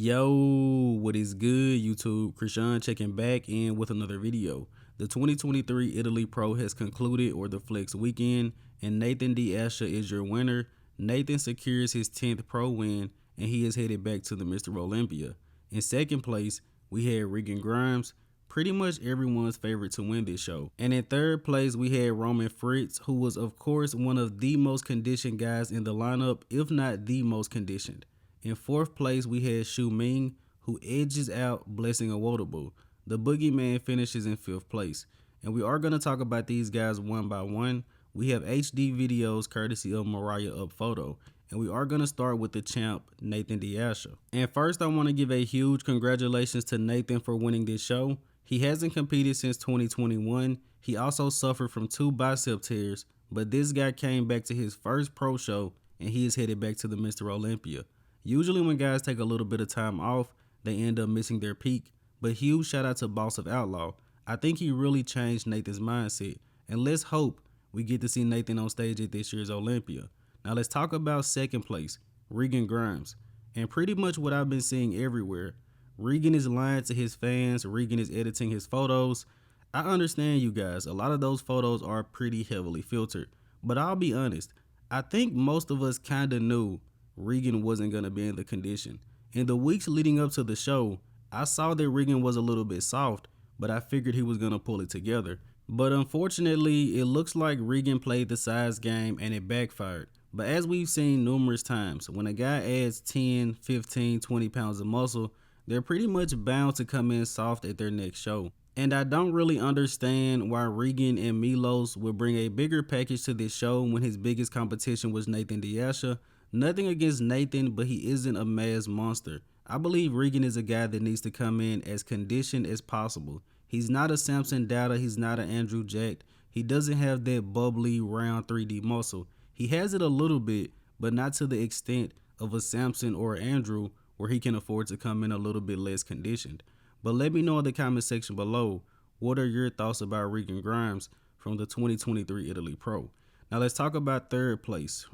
Yo, what is good, YouTube? Krishan checking back in with another video. The 2023 Italy Pro has concluded, or the Flex weekend, and Nathan DeAsha is your winner. Nathan secures his 10th Pro win, and he is headed back to the Mr. Olympia. In second place, we had Regan Grimes, pretty much everyone's favorite to win this show. And in third place, we had Fritz, who was of course one of the most conditioned guys in the lineup, if not the most conditioned. In fourth place, we had Shouming, who edges out Blessing Awodibu. The Boogeyman finishes in fifth place. And we are going to talk about these guys one by one. We have HD videos courtesy of Mariah Up Photo. And we are going to start with the champ, Nathan DeAsha. And first, I want to give a huge congratulations to Nathan for winning this show. He hasn't competed since 2021. He also suffered from 2 bicep tears, but this guy came back to his first pro show and he is headed back to the Mr. Olympia. Usually when guys take a little bit of time off, they end up missing their peak, but huge shout out to Boss of Outlaw. I think he really changed Nathan's mindset, and let's hope we get to see Nathan on stage at this year's Olympia. Now let's talk about second place, Regan Grimes, and pretty much what I've been seeing everywhere. Regan is lying to his fans, Regan is editing his photos. I understand you guys, a lot of those photos are pretty heavily filtered, but I'll be honest, I think most of us kinda knew Regan wasn't going to be in the condition. In the weeks leading up to the show, I saw that Regan was a little bit soft, but I figured he was going to pull it together. But unfortunately, it looks like Regan played the size game and it backfired. But as we've seen numerous times, when a guy adds 10, 15, 20 pounds of muscle, they're pretty much bound to come in soft at their next show. And I don't really understand why Regan and Milos would bring a bigger package to this show when his biggest competition was Nathan DeAsha. Nothing against Nathan, but he isn't a mass monster. I believe Regan is a guy that needs to come in as conditioned as possible. He's not a Samson Data, he's not an Andrew Jack. He doesn't have that bubbly, round 3D muscle. He has it a little bit, but not to the extent of a Samson or Andrew where he can afford to come in a little bit less conditioned. But let me know in the comment section below, what are your thoughts about Regan Grimes from the 2023 Italy Pro? Now let's talk about third place,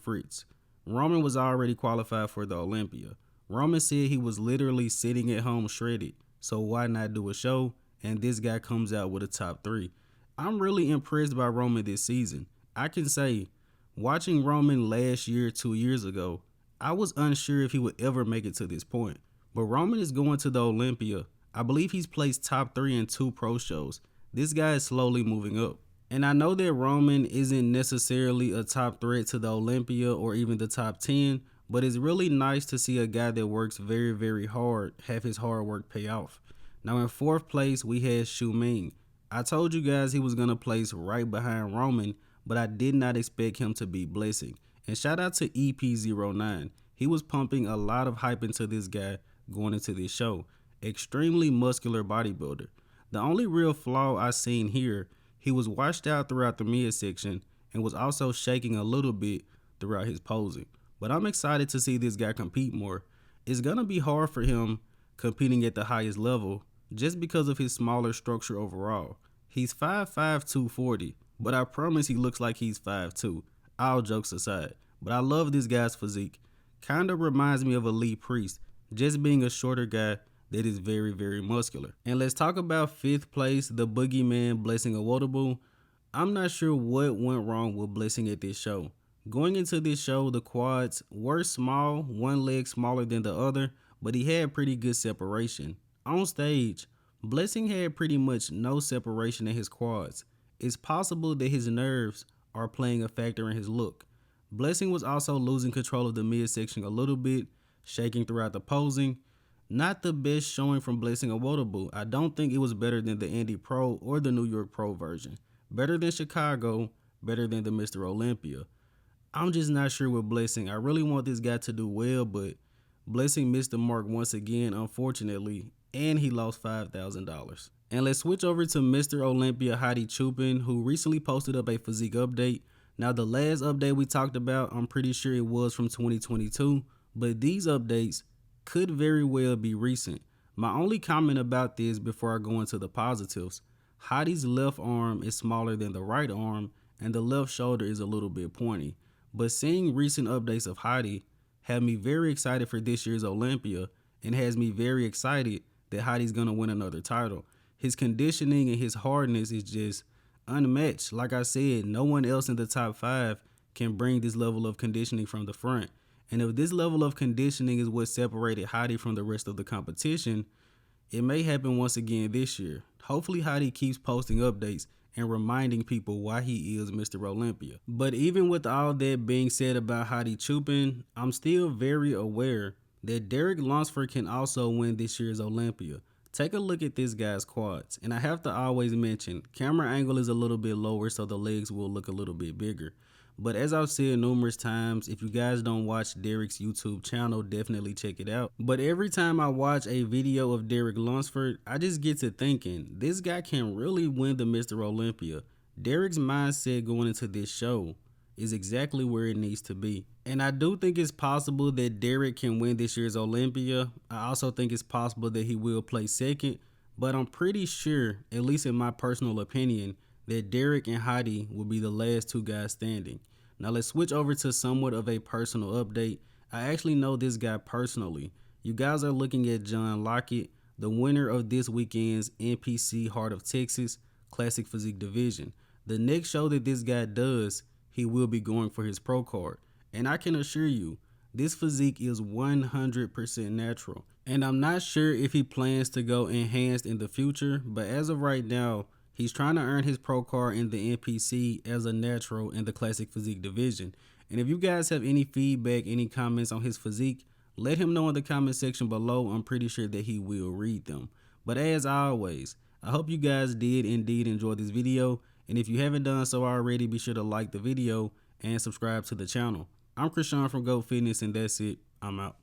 Fritz. Roman was already qualified for the Olympia. Roman said he was literally sitting at home shredded, so why not do a show? And this guy comes out with a top 3. I'm really impressed by Roman this season. I can say, watching Roman last year, 2 years ago, I was unsure if he would ever make it to this point. But Roman is going to the Olympia. I believe he's placed top 3 in 2 pro shows. This guy is slowly moving up. And I know that Roman isn't necessarily a top threat to the Olympia or even the top 10, but it's really nice to see a guy that works very, very hard have his hard work pay off. Now in fourth place, we had Shouming. I told you guys he was going to place right behind Roman, but I did not expect him to beat Blessing. And shout out to EP09. He was pumping a lot of hype into this guy going into this show. Extremely muscular bodybuilder. The only real flaw I seen here, he was washed out throughout the midsection and was also shaking a little bit throughout his posing. But I'm excited to see this guy compete more. It's going to be hard for him competing at the highest level just because of his smaller structure overall. He's 5'5", 240, but I promise he looks like he's 5'2", all jokes aside. But I love this guy's physique. Kinda reminds me of a Lee Priest, just being a shorter guy that is very, very muscular. And let's talk about fifth place, the Boogeyman Blessing Awodibu. I'm not sure what went wrong with Blessing at this show. Going into this show, the quads were small, one leg smaller than the other, but he had pretty good separation. On stage, Blessing had pretty much no separation in his quads. It's possible that his nerves are playing a factor in his look. Blessing was also losing control of the midsection a little bit, shaking throughout the posing. Not the best showing from Blessing Awodibu. I don't think it was better than the Indy Pro or the New York Pro version. Better than Chicago, better than the Mr. Olympia. I'm just not sure with Blessing. I really want this guy to do well, but Blessing missed the mark once again, unfortunately, and he lost $5,000. And let's switch over to Mr. Olympia Hadi Choopan, who recently posted up a physique update. Now the last update we talked about, I'm pretty sure it was from 2022, but these updates could very well be recent. My only comment about this before I go into the positives, Hadi's left arm is smaller than the right arm and the left shoulder is a little bit pointy. But seeing recent updates of Hadi had me very excited for this year's Olympia, and has me very excited that Hadi's gonna win another title. His conditioning and his hardness is just unmatched. Like I said, no one else in the top 5 can bring this level of conditioning from the front. And if this level of conditioning is what separated Hadi from the rest of the competition, it may happen once again this year. Hopefully Hadi keeps posting updates and reminding people why he is Mr. Olympia. But even with all that being said about Hadi Choopan, I'm still very aware that Derek Lunsford can also win this year's Olympia. Take a look at this guy's quads, and I have to always mention, camera angle is a little bit lower so the legs will look a little bit bigger. But as I've said numerous times, if you guys don't watch Derek's YouTube channel, definitely check it out. But every time I watch a video of Derek Lunsford, I just get to thinking, this guy can really win the Mr. Olympia. Derek's mindset going into this show is exactly where it needs to be. And I do think it's possible that Derek can win this year's Olympia. I also think it's possible that he will play second, but I'm pretty sure, at least in my personal opinion, that Derek and Hadi will be the last 2 guys standing. Now let's switch over to somewhat of a personal update. I actually know this guy personally. You guys are looking at John Lockett, the winner of this weekend's NPC Heart of Texas Classic Physique Division. The next show that this guy does, he will be going for his pro card. And I can assure you, this physique is 100% natural. And I'm not sure if he plans to go enhanced in the future, but as of right now, he's trying to earn his pro card in the NPC as a natural in the Classic Physique division. And if you guys have any feedback, any comments on his physique, let him know in the comment section below. I'm pretty sure that he will read them. But as always, I hope you guys did indeed enjoy this video. And if you haven't done so already, be sure to like the video and subscribe to the channel. I'm Krishan from GOAT Fitness, and that's it. I'm out.